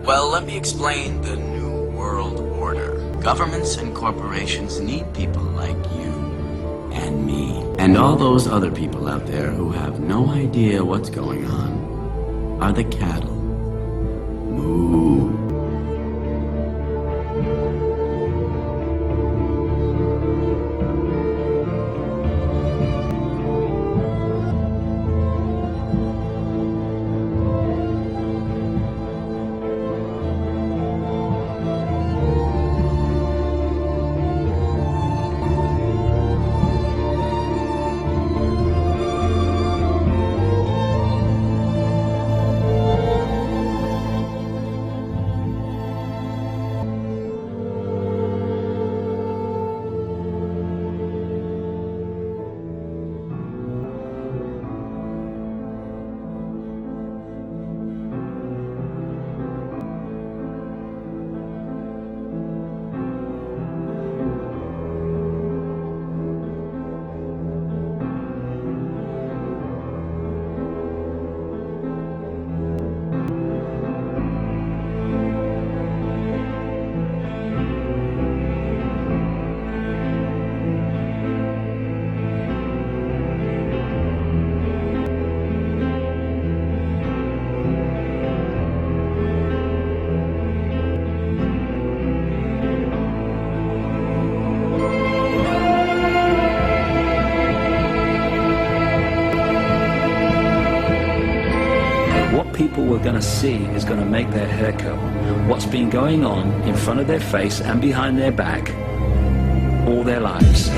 Well, let me explain the New World Order. Governments and corporations need people like you and me, and all those other people out there who have no idea what's going on are the cattle. Moo. What people were going to see is going to make their hair curl. What's been going on in front of their face and behind their back all their lives.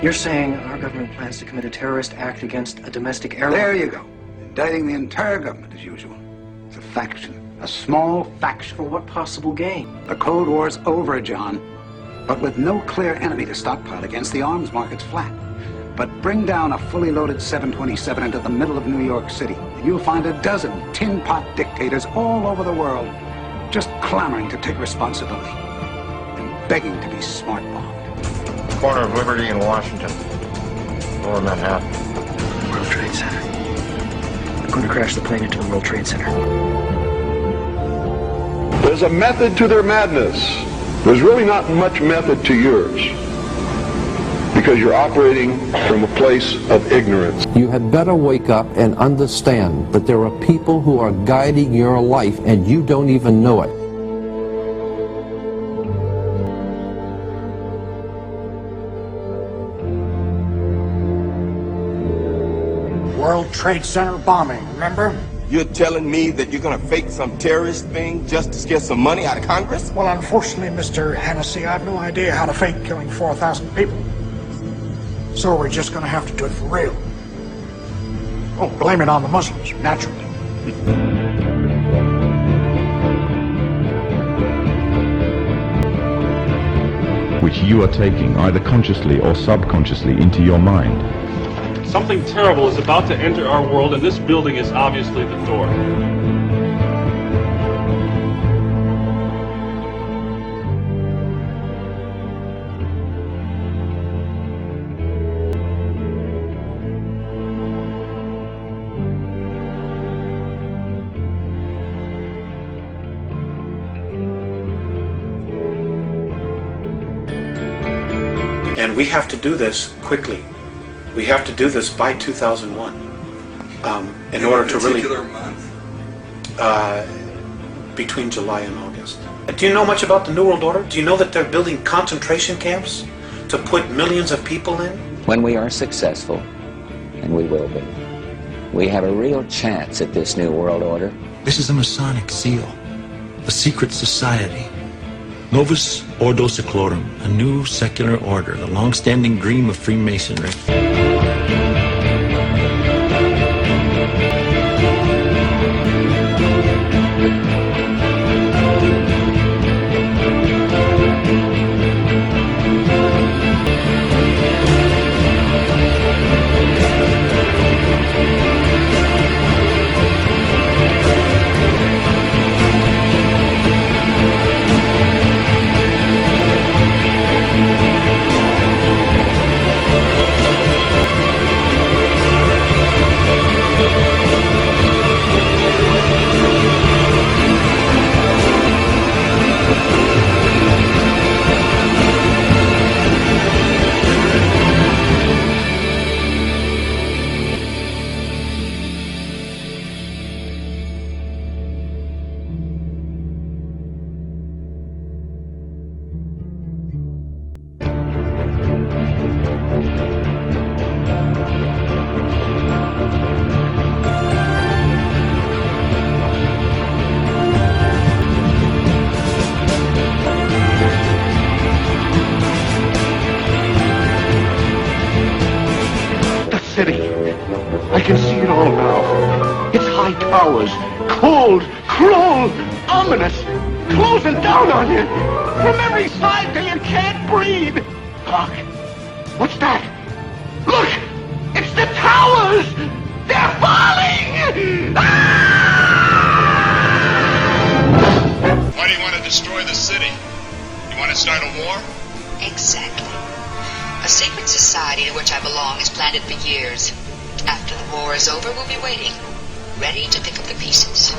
You're saying our government plans to commit a terrorist act against a domestic airline? There you go. Indicting the entire government as usual. It's a faction. A small faction. For what possible gain? The Cold War's over, John. But with no clear enemy to stockpile against, the arms market's flat. But bring down a fully loaded 727 into the middle of New York City, and you'll find a dozen tin pot dictators all over the world just clamoring to take responsibility and begging to be smart-bombed. Corner of Liberty and Washington. Lower Manhattan. World Trade Center. I'm going to crash the plane into the World Trade Center. There's a method to their madness. There's really not much method to yours, because you're operating from a place of ignorance. You had better wake up and understand that there are people who are guiding your life and you don't even know it. World Trade Center bombing, remember? You're telling me that you're gonna fake some terrorist thing just to get some money out of Congress? Well, unfortunately, Mr. Hennessy, I have no idea how to fake killing 4,000 people. So we're just gonna have to do it for real. Oh, blame it on the Muslims, naturally. Which you are taking either consciously or subconsciously into your mind. Something terrible is about to enter our world, and this building is obviously the door. And we have to do this quickly. We have to do this by 2001 in order to really between July and August. Do you know much about the New World Order? Do you know that they're building concentration camps to put millions of people in? When we are successful, and we will be, we have a real chance at this New World Order. This is a Masonic seal, a secret society. Novus Ordo Seclorum, a new secular order, the long-standing dream of Freemasonry. towers. Cold, cruel, ominous, closing down on you. From every side till you can't breathe. Hark! What's that? Look! It's the towers! They're falling! Why do you want to destroy the city? You want to start a war? Exactly. A secret society to which I belong has planned it for years. After the war is over, we'll be waiting, ready to pick up the pieces.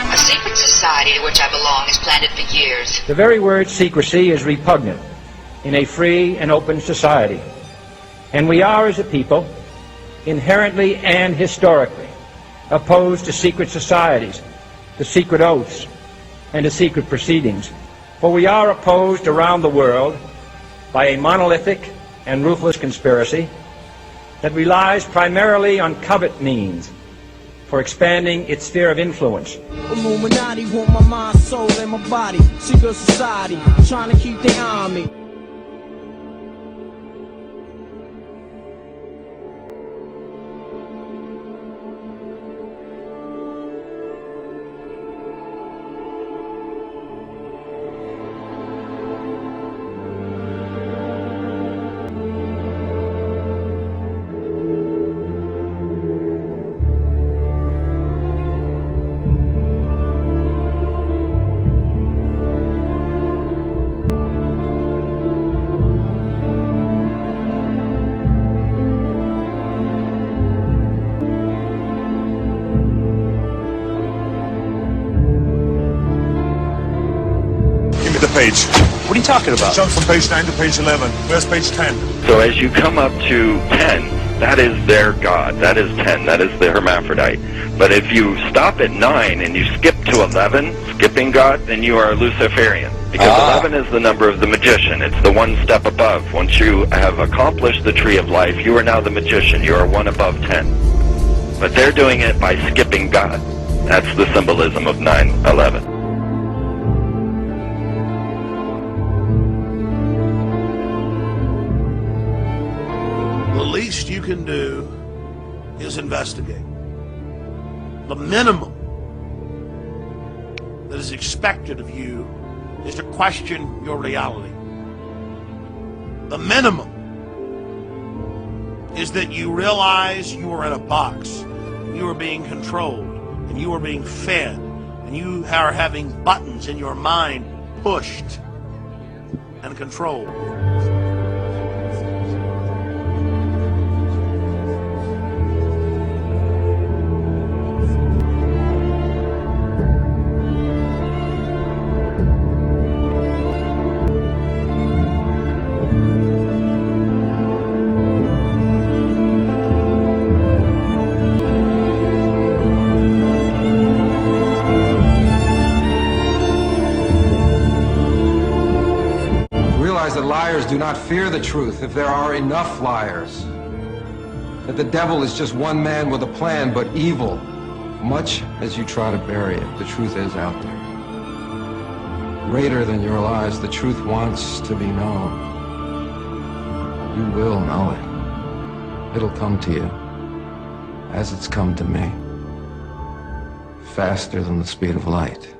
A secret society to which I belong has planned it for years. The very word secrecy is repugnant in a free and open society. And we are, as a people, inherently and historically opposed to secret societies, to secret oaths, and to secret proceedings. For we are opposed around the world by a monolithic and ruthless conspiracy that relies primarily on covert means for expanding its sphere of influence. Illuminati want my mind, soul, and my body. Secret society, trying to keep their eye on me. The page. What are you talking about? Jump from page 9 to page 11. Where's page 10? So as you come up to 10, that is their God. That is 10. That is the hermaphrodite. But if you stop at 9 and you skip to 11, skipping God, then you are a Luciferian. Because 11 is the number of the magician. It's the one step above. Once you have accomplished the tree of life, you are now the magician. You are one above 10. But they're doing it by skipping God. That's the symbolism of 9/11. The least you can do is investigate. The minimum that is expected of you is to question your reality. The minimum is that you realize you are in a box, you are being controlled, and you are being fed, and you are having buttons in your mind pushed and controlled. That liars do not fear the truth if there are enough liars. That the devil is just one man with a plan, but evil. Much as you try to bury it, the truth is out there. Greater than your lies, the truth wants to be known. You will know it. It'll come to you, as it's come to me. Faster than the speed of light.